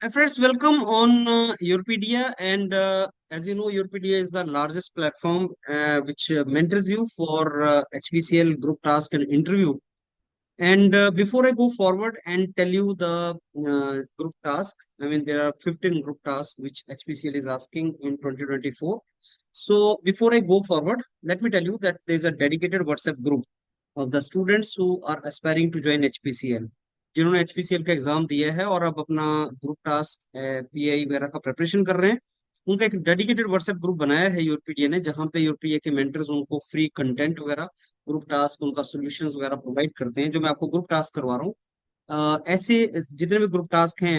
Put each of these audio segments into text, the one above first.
Hi friends, welcome on Europedia. And as you know, Europedia is the largest platform which mentors you for HPCL group task and interview. And before I go forward and tell you the group task, I mean, there are 15 group tasks which HPCL is asking in 2024. So before I go forward, let me tell you that there's a dedicated WhatsApp group of the students who are aspiring to join HPCL, जिन्होंने HPCL का exam दिया है और अब अपना group task pi वगैरह का preparation कर रहे हैं। उनका एक डेडिकेटेड व्हाट्सएप ग्रुप बनाया है यूरोपीडिया ने, जहाँ पे यूरोपीडिया के मेंटर्स उनको फ्री कंटेंट वगैरह, ग्रुप टास्क, उनका सॉल्यूशंस वगैरह प्रोवाइड करते हैं। जो मैं आपको ग्रुप टास्क करवा रहा हूँ, ऐसे जितने भी ग्रुप टास्क हैं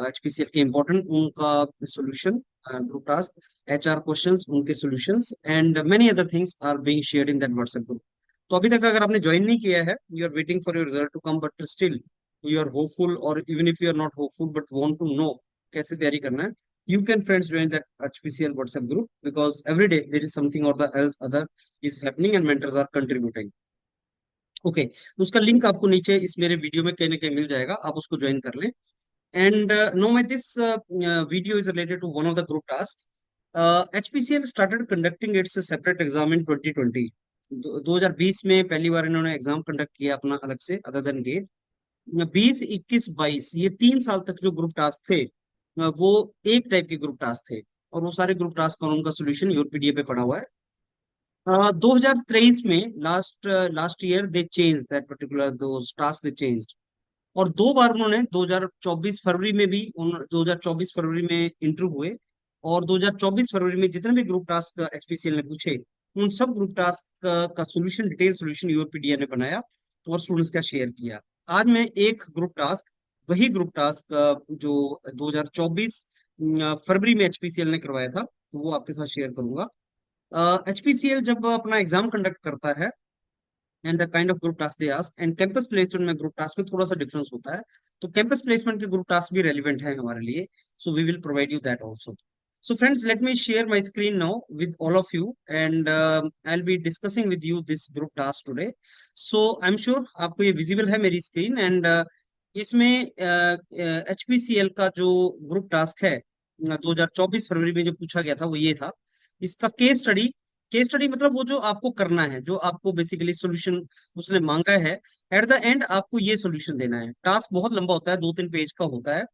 एचपीसीएल के इम्पोर्टेंट, उनका solution, group task, HR questions, उनके solutions and many other things are being shared in that WhatsApp group. तो अभी तक अगर आपने ज्वाइन नहीं किया है, you are waiting for your result to come, but still you are hopeful, और even if you are not hopeful but want to know कैसे तैयारी करना है, you can friends join that HPCL WhatsApp group, because every day there is something or the else other is happening and mentors are contributing. Okay, उसका link आपको नीचे इस मेरे video में कहीं ना कहीं मिल जाएगा, आप उसको ज्वाइन कर लें। And no my this video is related to one of the group task. HPCL started conducting its separate exam in 2020। 2020 में पहली बार इन्होंने एग्जाम कंडक्ट किया अपना अलग से, अदर देन गेट। 20, 21, 22 ये 3 साल तक जो ग्रुप टास्क थे, वो एक टाइप के ग्रुप टास्क थे, और वो सारे ग्रुप टास्क और उनका सोल्यूशन यूरोपीडिया पे पड़ा हुआ है। 2023 में last last year they change that particular दो टास्क, दे चेंज्ड। और 2 बार उन्होंने 2024 फरवरी में भी 2024 फरवरी में इंटरव्यू हुए, और 2024 फरवरी में जितने भी ग्रुप टास्क एचपीसीएल ने पूछे, उन सब ग्रुप टास्क का सोल्यूशन, डिटेल सोल्यूशन यूरोपीडिया ने बनाया और स्टूडेंट्स का शेयर किया। आज मैं एक ग्रुप टास्क, वही ग्रुप टास्क जो 2024 फरवरी में एचपीसीएल ने करवाया था, तो वो आपके साथ शेयर करूंगा। एचपीसीएल जब अपना एग्जाम कंडक्ट करता है, and the kind of group task they ask, and campus placement में ग्रुप टास्क में थोड़ा सा डिफरेंस होता है, तो कैंपस प्लेसमेंट के ग्रुप टास्क भी रेलिवेंट है हमारे लिए, so we will provide you that also. So friends, let me share my screen now with all of you, and I'll be discussing with you this group task today. So I'm sure आपको ये visible है मेरी screen, and इसमें HPCL का जो group task है 2024 फरवरी में जो पूछा गया था, वो ये था। इसका केस स्टडी मतलब वो जो आपको करना है, जो आपको बेसिकली सोल्यूशन उसने मांगा है, एट द एंड आपको ये सोल्यूशन देना है। टास्क बहुत लंबा होता है, 2-3 पेज का होता है,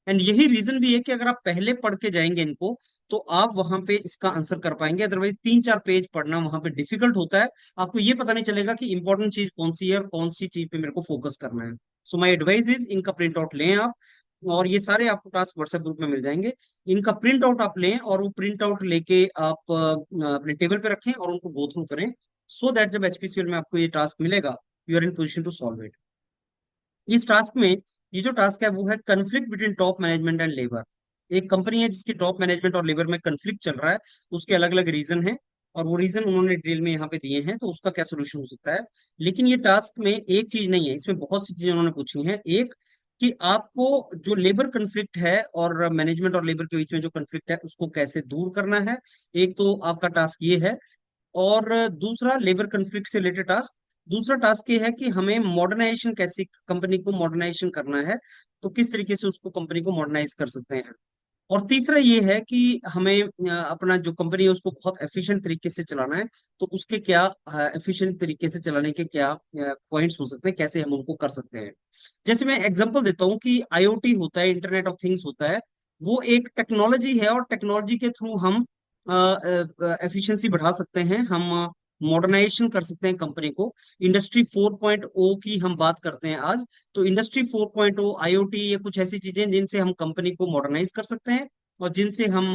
एंड यही रीजन भी है कि अगर आप पहले पढ़ के जाएंगे इनको, तो आप वहां पे इसका आंसर कर पाएंगे। अदरवाइज 3-4 पेज पढ़ना वहां पे डिफिकल्ट होता है, आपको ये पता नहीं चलेगा कि इंपॉर्टेंट चीज कौन सी है और कौन सी चीज पे मेरे को फोकस करना है। सो माई एडवाइस इज, इनका प्रिंट आउट लें आप, और ये सारे आपको टास्क व्हाट्सएप ग्रुप में मिल जाएंगे। इनका प्रिंट आउट आप लें, और वो प्रिंट आउट लेके आप अपने टेबल पे रखें और उनको गो थ्रू करें, सो दैट जब एचपीसीएल में आपको ये टास्क मिलेगा, you are in position to solve it. इस टास्क में, ये जो टास्क है वो है conflict between top management and labour. एक कंपनी है जिसकी टॉप मैनेजमेंट और लेबर में कन्फ्लिक्ट चल रहा है, उसके अलग अलग रीजन है, और वो रीजन उन्होंने डिटेल में यहाँ पे दिए हैं, तो उसका क्या सोल्यूशन हो सकता है। लेकिन ये टास्क में एक चीज नहीं है, इसमें बहुत सी चीजें उन्होंने पूछी हैं। एक, कि आपको जो लेबर कन्फ्लिक्ट है और मैनेजमेंट और लेबर के बीच में जो कन्फ्लिक्ट है, उसको कैसे दूर करना है। एक तो आपका टास्क ये है, और दूसरा लेबर कन्फ्लिक्ट से रिलेटेड टास्क, दूसरा टास्क ये है कि हमें मॉडर्नाइजेशन, कैसे कंपनी को मॉडर्नाइजेशन करना है, तो किस तरीके से उसको कंपनी को मॉडर्नाइज कर सकते हैं। और तीसरा ये है कि हमें अपना जो कंपनी है उसको बहुत एफिशिएंट तरीके से चलाना है, तो उसके क्या एफिशिएंट तरीके से चलाने के क्या पॉइंट्स हो सकते हैं, कैसे हम उनको कर सकते हैं। जैसे मैं एग्जांपल देता हूँ कि आईओटी होता है, इंटरनेट ऑफ थिंग्स होता है, वो एक टेक्नोलॉजी है, और टेक्नोलॉजी के थ्रू हम एफिशिएंसी बढ़ा सकते हैं, हम मॉडर्नाइजेशन कर सकते हैं कंपनी को। इंडस्ट्री 4.0 की हम बात करते हैं आज, तो इंडस्ट्री 4.0, आईओटी, ये कुछ ऐसी चीजें जिनसे हम कंपनी को मॉडर्नाइज कर सकते हैं, और जिनसे हम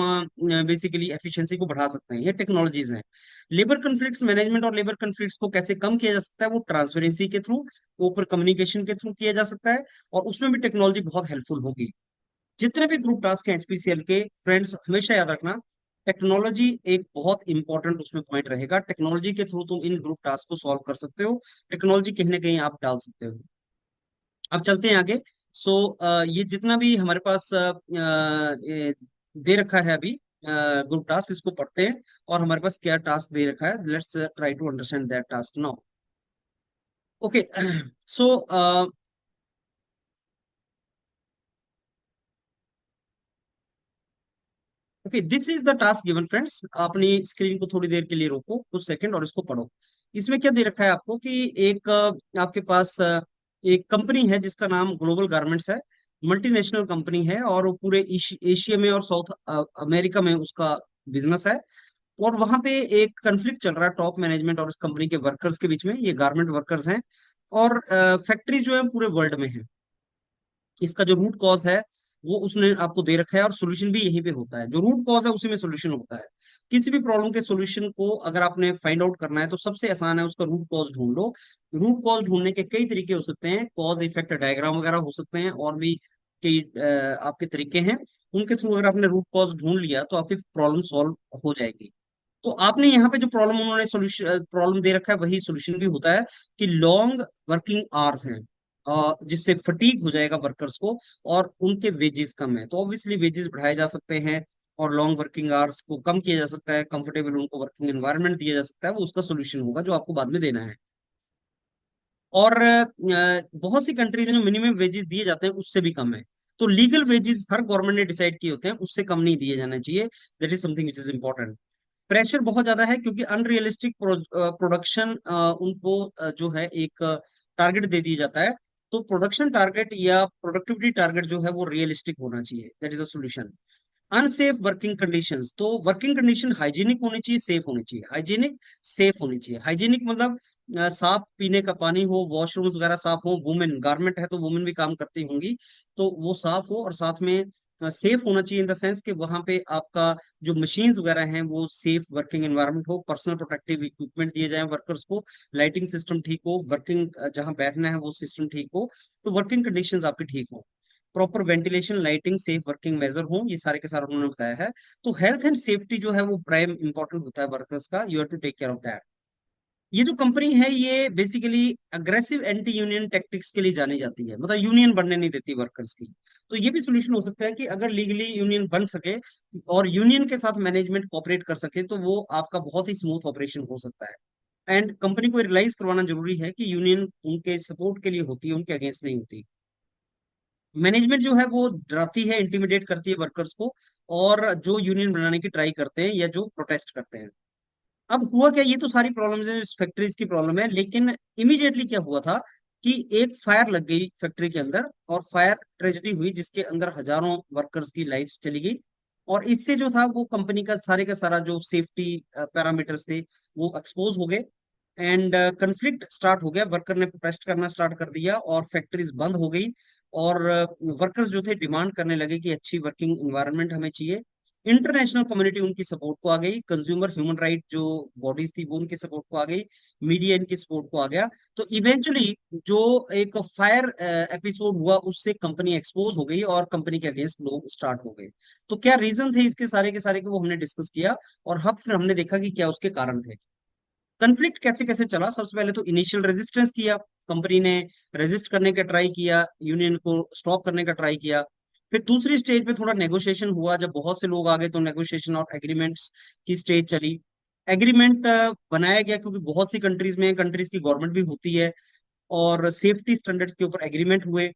बेसिकली एफिशिएंसी को बढ़ा सकते हैं। ये टेक्नोलॉजीज हैं। लेबर कन्फ्लिक्ट्स मैनेजमेंट और लेबर कन्फ्लिक्ट्स को कैसे कम किया जा सकता है, वो ट्रांसपेरेंसी के थ्रू, ओपन कम्युनिकेशन के थ्रू किया जा सकता है, और उसमें भी टेक्नोलॉजी बहुत हेल्पफुल होगी। जितने भी ग्रुप टास्क हैं एचपीसीएल के, फ्रेंड्स हमेशा याद रखना, टेक्नोलॉजी एक बहुत इंपॉर्टेंट उसमें पॉइंट रहेगा। टेक्नोलॉजी के थ्रू तुम इन ग्रुप टास्क को सॉल्व कर सकते हो, टेक्नोलॉजी कहीं ना कहीं आप डाल सकते हो। अब चलते हैं आगे। सो ये जितना भी हमारे पास दे रखा है अभी ग्रुप टास्क, इसको पढ़ते हैं, और हमारे पास क्या टास्क दे रखा है, let's try to understand that task now. Okay, so okay, this is the task given friends. अपनी स्क्रीन को थोड़ी देर के लिए रोको, कुछ सेकंड, और इसको पढ़ो। इसमें क्या दे रखा है आपको कि एक आपके पास एक कंपनी है जिसका नाम ग्लोबल गारमेंट्स है। मल्टीनेशनल कंपनी है और वो पूरे एशिया में और साउथ अमेरिका में उसका बिजनेस है। और वहां पे एक कंफ्लिक्ट चल रहा है टॉप मैनेजमेंट और इस कंपनी के वर्कर्स के बीच में। ये गारमेंट वर्कर्स हैं और फैक्ट्री जो है पूरे वर्ल्ड में है। इसका जो रूट कॉज है वो उसने आपको दे रखा है, और सोल्यूशन भी यहीं पे होता है। जो रूट कॉज है उसी में सोल्यूशन होता है। किसी भी प्रॉब्लम के सोल्यूशन को अगर आपने फाइंड आउट करना है तो सबसे आसान है उसका रूट कॉज ढूंढ लो। रूट कॉज ढूंढने के कई तरीके हो सकते हैं, कॉज इफेक्ट डायग्राम वगैरह हो सकते हैं, और भी कई आपके तरीके हैं। उनके थ्रू अगर आपने रूट कॉज ढूंढ लिया तो आपकी प्रॉब्लम सॉल्व हो जाएगी। तो आपने यहाँ पे जो प्रॉब्लम उन्होंने सोल्यूशन प्रॉब्लम दे रखा है वही सोल्यूशन भी होता है, कि लॉन्ग वर्किंग आवर्स हैं जिससे फटीग हो जाएगा वर्कर्स को, और उनके वेजेस कम है। तो ऑब्वियसली वेजेस बढ़ाए जा सकते हैं और लॉन्ग वर्किंग आवर्स को कम किया जा सकता है, कंफर्टेबल उनको वर्किंग एनवायरनमेंट दिया जा सकता है। वो उसका सोल्यूशन होगा जो आपको बाद में देना है। और बहुत सी कंट्रीज में जो मिनिमम वेजेस दिए जाते हैं उससे भी कम है। तो लीगल वेजेस हर गवर्नमेंट ने डिसाइड किए होते हैं, उससे कम नहीं दिए जाने चाहिए। That is something which is important. Pressure बहुत ज्यादा है क्योंकि अनरियलिस्टिक प्रोडक्शन उनको जो है एक टारगेट दे दिया जाता है। तो प्रोडक्शन टारगेट या प्रोडक्टिविटी टारगेट जो है वो रियलिस्टिक होना चाहिए। That is a solution. Unsafe working conditions, तो वर्किंग कंडीशन हाइजीनिक होनी चाहिए, सेफ होनी चाहिए। हाइजीनिक, सेफ होनी चाहिए। हाइजीनिक मतलब साफ पीने का पानी हो, वॉशरूम्स वगैरह साफ हो, वुमेन गारमेंट है तो वुमेन भी काम करती होंगी, तो वो साफ हो। और साथ में सेफ होना चाहिए इन द सेंस कि वहां पे आपका जो मशीन्स वगैरह हैं वो सेफ वर्किंग एनवायरनमेंट हो, पर्सनल प्रोटेक्टिव इक्विपमेंट दिए जाएं वर्कर्स को, लाइटिंग सिस्टम ठीक हो, वर्किंग जहां बैठना है वो सिस्टम ठीक हो, तो वर्किंग कंडीशंस आपकी ठीक हो। Proper ventilation, lighting, safe working measure हो, ये सारे के सारे उन्होंने बताया है। तो हेल्थ एंड सेफ्टी जो है वो प्राइम इंपॉर्टेंट होता है वर्कर्स का, you have to take care of that. ये जो कंपनी है ये basically aggressive anti union tactics के लिए जानी जाती है, मतलब यूनियन बनने नहीं देती वर्कर्स की। तो ये भी सोल्यूशन हो सकता है कि अगर लीगली यूनियन बन सके और यूनियन के साथ मैनेजमेंट कोऑपरेट कर सके तो वो आपका बहुत ही स्मूथ ऑपरेशन हो सकता है। एंड कंपनी को रियलाइज करवाना जरूरी है कि यूनियन उनके सपोर्ट के लिए होती है, उनके अगेंस्ट नहीं होती। मैनेजमेंट जो है वो डराती है, इंटिमिडेट करती है वर्कर्स को, और जो यूनियन बनाने की ट्राई करते हैं या जो प्रोटेस्ट करते हैं। अब हुआ क्या, ये तो सारी प्रॉब्लम्स है, इस फैक्ट्रीज की प्रॉब्लम है, लेकिन इमीडिएटली क्या हुआ था कि एक फायर लग गई फैक्ट्री के अंदर, और फायर ट्रेजेडी हुई जिसके अंदर हजारों वर्कर्स की लाइफ चली गई। और इससे जो था वो कंपनी का सारा जो सेफ्टी पैरामीटर्स थे वो एक्सपोज हो गए। एंड कंफ्लिक्ट स्टार्ट हो गया, वर्कर ने प्रोटेस्ट करना स्टार्ट कर दिया और फैक्ट्रीज बंद हो गई। और वर्कर्स जो थे डिमांड करने लगे कि अच्छी वर्किंग एनवायरनमेंट हमें चाहिए। इंटरनेशनल कम्युनिटी उनकी सपोर्ट को आ गई, कंज्यूमर ह्यूमन राइट जो बॉडीज थी वो उनकी सपोर्ट को आ गई, मीडिया इनकी सपोर्ट को आ गया। तो इवेंचुअली जो एक फायर एपिसोड हुआ उससे कंपनी एक्सपोज हो गई और कंपनी के अगेंस्ट लोग स्टार्ट हो गए। तो क्या रीजन थे इसके सारे के सारे के वो हमने डिस्कस किया, और अब फिर हमने देखा कि क्या उसके कारण थे। कन्फ्लिक्ट कैसे कैसे चला, सबसे पहले तो इनिशियल रेजिस्टेंस किया, कंपनी ने रेजिस्ट करने का ट्राई किया, यूनियन को स्टॉप करने का ट्राई किया। फिर दूसरी स्टेज पे थोड़ा नेगोशिएशन हुआ, जब बहुत से लोग आ गए तो नेगोशिएशन और एग्रीमेंट्स की स्टेज चली। एग्रीमेंट बनाया गया क्योंकि बहुत सी कंट्रीज में कंट्रीज की गवर्नमेंट भी होती है, और सेफ्टी स्टैंडर्ड्स के ऊपर एग्रीमेंट हुए,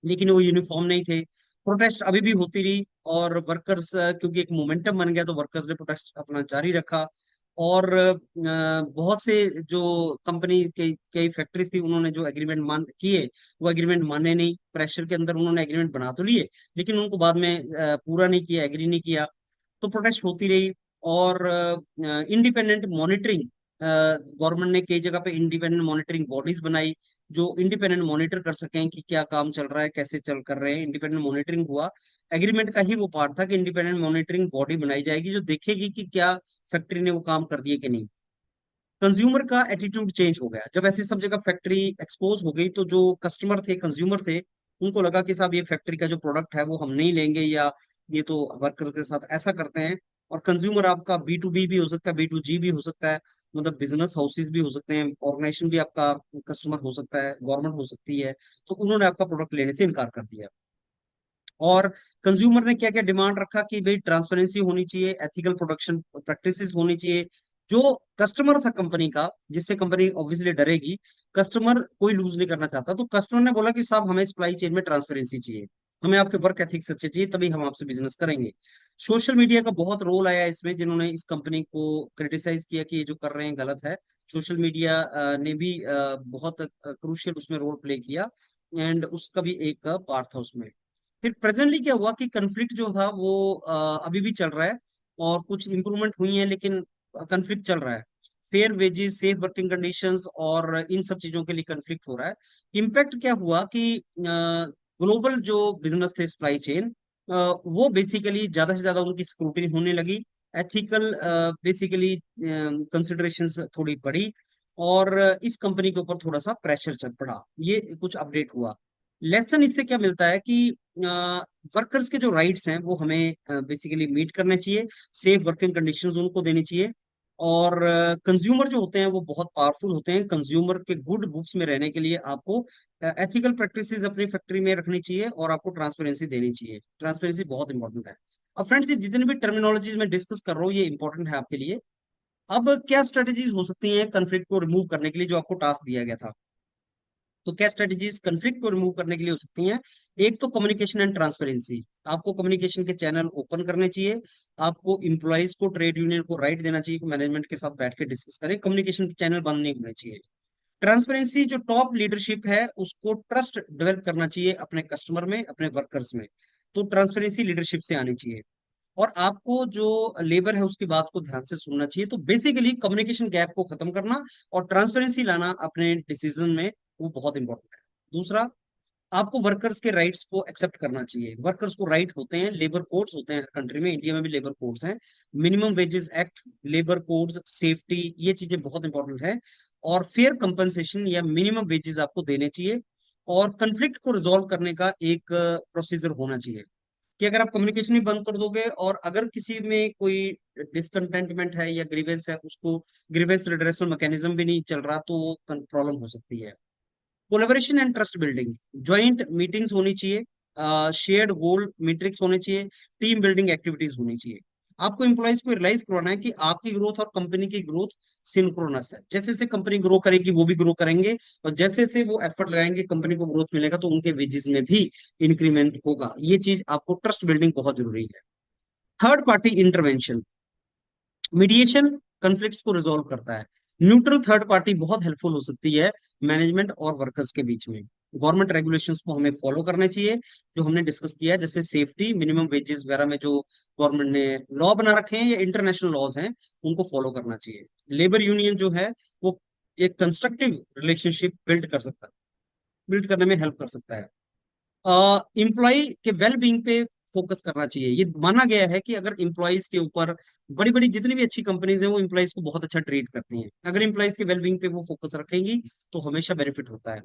लेकिन वो यूनिफॉर्म नहीं थे। प्रोटेस्ट अभी भी होती रही, और वर्कर्स क्योंकि एक मोमेंटम बन गया तो वर्कर्स ने प्रोटेस्ट अपना जारी रखा। और बहुत से जो कंपनी के कई फैक्ट्रीज थी उन्होंने जो एग्रीमेंट मान किए वो एग्रीमेंट माने नहीं, प्रेशर के अंदर उन्होंने एग्रीमेंट बना तो लिए लेकिन उनको बाद में पूरा नहीं किया, एग्री नहीं किया। तो प्रोटेस्ट होती रही। और इंडिपेंडेंट मॉनिटरिंग, गवर्नमेंट ने कई जगह पे इंडिपेंडेंट मॉनिटरिंग बॉडीज बनाई जो इंडिपेंडेंट मॉनिटर कर सकें कि क्या काम चल रहा है, कैसे चल कर रहे हैं। इंडिपेंडेंट मॉनिटरिंग हुआ, एग्रीमेंट का ही वो पार्ट था कि इंडिपेंडेंट मॉनिटरिंग बॉडी बनाई जाएगी जो देखेगी कि क्या फैक्ट्री ने वो काम कर दिए कि नहीं। कंज्यूमर का एटीट्यूड चेंज हो गया, जब ऐसी सब जगह फैक्ट्री एक्सपोज हो गई तो जो कस्टमर थे, कंज्यूमर थे, उनको लगा कि साहब ये फैक्ट्री का जो प्रोडक्ट है वो हम नहीं लेंगे, या ये तो वर्कर के साथ ऐसा करते हैं। और कंज्यूमर आपका B2B भी हो सकता है, B2G भी हो सकता है, मतलब बिजनेस हाउसेज भी हो सकते हैं, ऑर्गेनाइजेशन भी आपका कस्टमर हो सकता है, गवर्नमेंट हो सकती है। तो उन्होंने आपका प्रोडक्ट लेने से इनकार कर दिया। और कंज्यूमर ने क्या क्या डिमांड रखा कि भाई ट्रांसपेरेंसी होनी चाहिए, एथिकल प्रोडक्शन प्रैक्टिसेस होनी चाहिए। जो कस्टमर था कंपनी का, जिससे कंपनी ऑब्वियसली डरेगी, कस्टमर कोई लूज नहीं करना चाहता, तो कस्टमर ने बोला कि साहब हमें सप्लाई चेन में ट्रांसपेरेंसी चाहिए। हमें आपके वर्क एथिक्स अच्छे चाहिए, तभी हम आपसे बिजनेस करेंगे। सोशल मीडिया का बहुत रोल आया है इसमें, जिन्होंने इस कंपनी को क्रिटिसाइज किया कि ये जो कर रहे हैं गलत है। सोशल मीडिया ने भी बहुत क्रूशियल उसमें रोल प्ले किया, एंड उसका भी एक पार्ट था उसमें। फिर प्रेजेंटली क्या हुआ कि कंफ्लिक्ट जो था वो अभी भी चल रहा है, और कुछ इंप्रूवमेंट हुई है, लेकिन कंफ्लिक्ट चल रहा है। Fair wages, safe working conditions और इन सब चीजों के लिए कंफ्लिक्ट हो रहा है। इम्पैक्ट क्या हुआ कि ग्लोबल जो बिजनेस थे, सप्लाई चेन, वो बेसिकली ज्यादा से ज्यादा उनकी स्क्रूटनी होने लगी। एथिकल बेसिकली कंसिडरेशंस थोड़ी बढ़ी, और इस कंपनी के ऊपर थोड़ा सा प्रेशर चल पड़ा। ये कुछ अपडेट हुआ। लेसन इससे क्या मिलता है कि वर्कर्स के जो राइट्स हैं वो हमें बेसिकली मीट करने चाहिए, सेफ वर्किंग कंडीशंस उनको देनी चाहिए। और कंज्यूमर जो होते हैं वो बहुत पावरफुल होते हैं। कंज्यूमर के गुड बुक्स में रहने के लिए आपको एथिकल प्रैक्टिसेस अपनी फैक्ट्री में रखनी चाहिए, और आपको ट्रांसपेरेंसी देनी चाहिए। ट्रांसपेरेंसी बहुत इंपॉर्टेंट है। अब फ्रेंड्स, ये जितने भी टर्मिनोलॉजीज मैं डिस्कस कर रहा हूँ ये इंपॉर्टेंट है आपके लिए। अब क्या स्ट्रेटेजीज हो सकती हैं कन्फ्लिक्ट को रिमूव करने के लिए, जो आपको टास्क दिया गया था? तो क्या स्ट्रेटेजीज कन्फ्लिक्ट को रिमूव करने के लिए हो सकती हैं? एक तो कम्युनिकेशन एंड ट्रांसपेरेंसी। आपको कम्युनिकेशन के चैनल ओपन करने चाहिए। आपको इंप्लॉइज को, ट्रेड यूनियन को राइट देना चाहिए कि मैनेजमेंट के साथ बैठ के डिस्कस करें। कम्युनिकेशन के चैनल बंद नहीं होने चाहिए। ट्रांसपेरेंसी, जो टॉप लीडरशिप है उसको ट्रस्ट डेवलप करना चाहिए अपने कस्टमर में, अपने वर्कर्स में। तो ट्रांसपेरेंसी लीडरशिप से आनी चाहिए। और आपको जो लेबर है उसकी बात को ध्यान से सुनना चाहिए। तो बेसिकली कम्युनिकेशन गैप को खत्म करना और ट्रांसपेरेंसी लाना अपने डिसीजन में, वो बहुत इंपॉर्टेंट है। दूसरा, आपको वर्कर्स के राइट्स को एक्सेप्ट करना चाहिए। वर्कर्स को राइट होते हैं, लेबर कोड्स होते हैं हर कंट्री में, इंडिया में भी लेबर कोड्स हैं। Minimum wages act, labour codes, safety, ये चीजें बहुत इंपॉर्टेंट है। और फेयर कंपनसेशन या मिनिमम वेजेस आपको देने चाहिए। और कंफ्लिक्ट को रिजॉल्व करने का एक प्रोसीजर होना चाहिए, कि अगर आप कम्युनिकेशन ही बंद कर दोगे और अगर किसी में कोई डिसकंटेंटमेंट है या ग्रीवेंस है, उसको ग्रीवेंस रिड्रेसल मैकेनिज्म भी नहीं चल रहा, तो प्रॉब्लम हो सकती है। Collaboration and trust building, joint meetings होनी चाहिए, शेयर्ड गोल मीट्रिक्स होने चाहिए, टीम बिल्डिंग एक्टिविटीज होनी चाहिए। आपको एम्प्लॉइज को रियलाइज करवाना है कि आपकी ग्रोथ और कंपनी की ग्रोथ सिंक्रोनस है। जैसे जैसे कंपनी ग्रो करेगी वो भी ग्रो करेंगे, और जैसे जैसे वो एफर्ट लगाएंगे कंपनी को ग्रोथ मिलेगा, तो उनके वेजेस में भी इंक्रीमेंट होगा। ये चीज आपको, ट्रस्ट बिल्डिंग बहुत जरूरी है। Third party intervention, mediation conflicts को रिजॉल्व करता है। न्यूट्रल थर्ड पार्टी बहुत हेल्पफुल हो सकती है मैनेजमेंट और वर्कर्स के बीच में। गवर्नमेंट रेगुलेशंस को हमें फॉलो करने चाहिए, जो हमने डिस्कस किया है, जैसे सेफ्टी, मिनिमम वेजेस वगैरह में जो गवर्नमेंट ने लॉ बना रखे हैं या इंटरनेशनल लॉज हैं, उनको फॉलो करना चाहिए। लेबर यूनियन जो है वो एक कंस्ट्रक्टिव रिलेशनशिप बिल्ड करने में हेल्प कर सकता है। इम्प्लॉय के वेल बीइंग पे फोकस करना चाहिए। ये माना गया है कि अगर इम्प्लॉयज के ऊपर, बड़ी बड़ी जितनी भी अच्छी कंपनीज हैं वो इम्प्लॉयज को बहुत अच्छा ट्रीट करती हैं। अगर इम्प्लॉयज के वेल बीइंग पे वो फोकस रखेंगी तो हमेशा बेनिफिट होता है।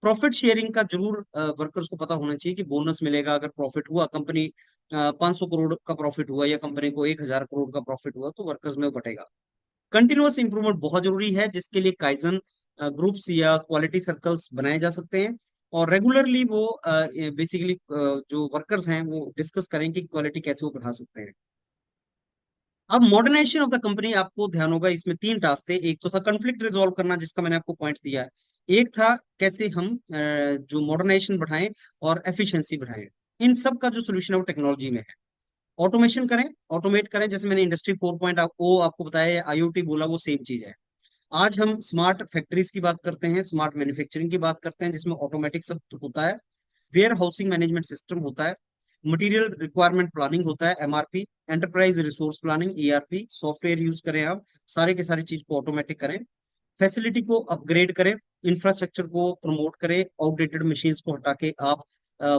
प्रॉफिट शेयरिंग का जरूर वर्कर्स को पता होना चाहिए कि बोनस मिलेगा अगर प्रॉफिट हुआ। कंपनी 500 करोड़ का प्रॉफिट हुआ या कंपनी को 1000 करोड़ का प्रॉफिट हुआ, तो वर्कर्स में वो बटेगा। कंटिन्यूअस इंप्रूवमेंट बहुत जरूरी है, जिसके लिए काइजन ग्रुप्स या क्वालिटी सर्कल्स बनाए जा सकते हैं। और रेगुलरली वो बेसिकली जो वर्कर्स हैं वो डिस्कस करें कि क्वालिटी कैसे वो बढ़ा सकते हैं। अब मॉडर्नाइजेशन ऑफ द कंपनी, आपको ध्यान होगा इसमें तीन टास्क थे। एक तो था कंफ्लिक्ट रिजॉल्व करना, जिसका मैंने आपको पॉइंट दिया है। एक था कैसे हम जो मॉडर्नाइजेशन बढ़ाएं और एफिशिएंसी बढ़ाएं। इन सब का जो सोल्यूशन है वो टेक्नोलॉजी में है। ऑटोमेशन करें, ऑटोमेट करें, जैसे मैंने इंडस्ट्री 4.0 आपको बताया, आईओटी बोला, वो सेम चीज है। आज हम स्मार्ट फैक्ट्रीज की बात करते हैं, स्मार्ट मैन्युफैक्चरिंग की बात करते हैं, जिसमें ऑटोमेटिक सब होता है। वेयर हाउसिंग मैनेजमेंट सिस्टम होता है। मटेरियल रिक्वायरमेंट प्लानिंग होता है, MRP. Enterprise resource planning, ERP software use करें आप। सारे के सारी चीज को ऑटोमेटिक करें। फैसिलिटी को अपग्रेड करें, इंफ्रास्ट्रक्चर को प्रमोट करें। आउटडेटेड मशीन्स को हटा के आप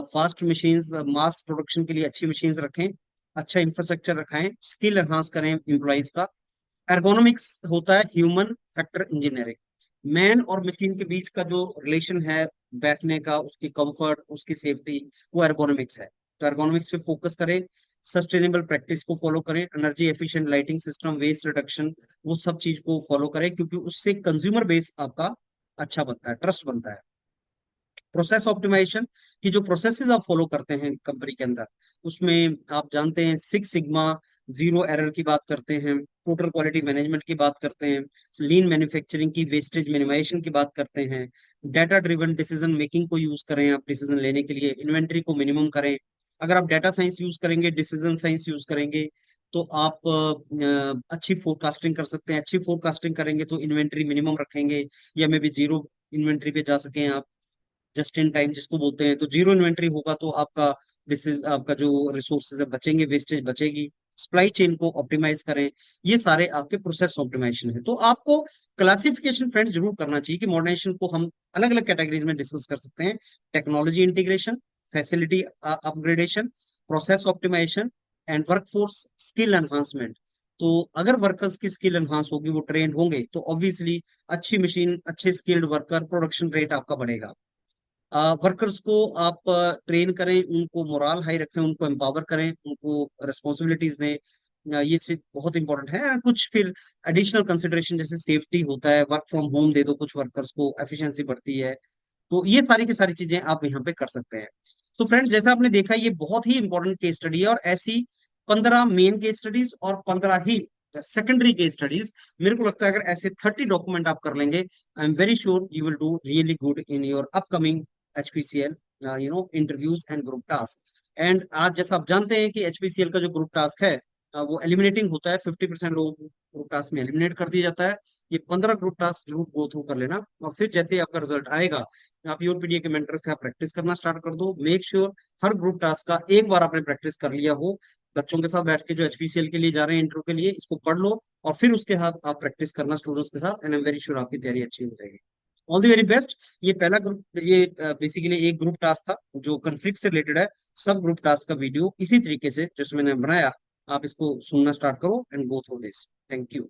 फास्ट मशीन्स, मास प्रोडक्शन के लिए अच्छी मशीन्स रखें। अच्छा इंफ्रास्ट्रक्चर रखाएं, स्किल एनहांस करें एम्प्लॉइज का। एर्गोनॉमिक्स होता है ह्यूमन फैक्टर इंजीनियरिंग। मैन और मशीन के बीच का जो रिलेशन है, बैठने का, उसकी कंफर्ट, उसकी सेफ्टी, वो एर्गोनॉमिक्स है। तो एर्गोनॉमिक्स पे फोकस करें। सस्टेनेबल प्रैक्टिस को फॉलो करें, energy efficient lighting system, waste reduction, वो सब चीज को फॉलो करें, क्योंकि उससे कंज्यूमर बेस आपका अच्छा बनता है, ट्रस्ट बनता है। प्रोसेस ऑप्टिमाइजेशन की जो प्रोसेसेस आप फॉलो करते हैं कंपनी के अंदर, उसमें आप जानते हैं सिक्स सिग्मा, जीरो एरर की बात करते हैं, टोटल क्वालिटी मैनेजमेंट की बात करते हैं, लीन मैन्युफैक्चरिंग की, वेस्टेज मिनिमाइजेशन की बात करते हैं, डाटा ड्रिवन डिसीजन मेकिंग को यूज करें आप डिसीजन लेने के लिए, इन्वेंट्री को मिनिमम करें। अगर आप डाटा साइंस यूज करेंगे, डिसीजन साइंस यूज करेंगे, तो आप अच्छी फोरकास्टिंग कर सकते हैं। अच्छी फोरकास्टिंग करेंगे तो इन्वेंट्री मिनिमम रखेंगे, या मे बी जीरो इन्वेंट्री पे जा सकें आप, जस्ट इन टाइम जिसको बोलते हैं। तो जीरो इन्वेंट्री होगा तो आपका डिसीज, आपका जो रिसोर्सेज है बचेंगे, वेस्टेज बचेगी। सप्लाई चेन को ऑप्टिमाइज करें। ये सारे आपके प्रोसेस ऑप्टिमाइजेशन है। तो आपको क्लासिफिकेशन फ्रेंड्स जरूर करना चाहिए कि मॉडर्नाइजेशन को हम अलग अलग कैटेगरीज में डिस्कस कर सकते हैं। Technology integration, facility upgradation, process optimisation and workforce skill enhancement. तो अगर वर्कर्स की स्किल एनहांस होगी, वो ट्रेन होंगे, तो ऑब्वियसली अच्छी मशीन, अच्छे स्किल्ड वर्कर, प्रोडक्शन रेट आपका बढ़ेगा। वर्कर्स को आप ट्रेन करें, उनको मोरल हाई रखें, उनको एम्पावर करें, उनको रिस्पॉन्सिबिलिटीज दें। ये चीज बहुत इंपॉर्टेंट है। कुछ फिर एडिशनल कंसिडरेशन जैसे सेफ्टी होता है, वर्क फ्रॉम होम दे दो कुछ वर्कर्स को, एफिशिएंसी बढ़ती है। तो ये सारी की सारी चीजें आप यहाँ पे कर सकते हैं। तो फ्रेंड्स, जैसा आपने देखा, ये बहुत ही इंपॉर्टेंट केस स्टडी है, और ऐसी 15 मेन केस स्टडीज और 15 ही सेकेंडरी केस स्टडीज, मेरे को लगता है अगर ऐसे 30 डॉक्यूमेंट आप कर लेंगे, I am very sure you will do really good in your upcoming HPCL interviews and group task. And आज जैसा आप जानते हैं कि HPCL का जो ग्रुप टास्क है, वो एलिमिनेटिंग होता है। 50% लोगों को ग्रुप टास्क में एलिमिनेट कर दिया जाता है। ये 15 ग्रुप टास्क जरूर गो थ्रू कर लेना, और फिर जैसे ही आपका रिजल्ट आएगा, आप योर पीडीए के मेंटर से आप प्रैक्टिस करना स्टार्ट कर दो। मेक श्योर हर ग्रुप टास्क का एक बार आपने प्रैक्टिस कर लिया हो। बच्चों के साथ बैठ के जो HPCL के लिए जा रहे हैं, इंटरव्यू के लिए, इसको पढ़ लो, और फिर उसके साथ आप प्रैक्टिस करना स्टूडेंट्स के साथ, and I am very sure आपकी तैयारी अच्छी हो जाएगी। All the very best. ये पहला ग्रुप, ये बेसिकली एक ग्रुप टास्क था जो कन्फ्लिक्ट से रिलेटेड है। सब ग्रुप टास्क का वीडियो इसी तरीके से जैसे मैंने बनाया, आप इसको सुनना स्टार्ट करो and go through this. Thank you.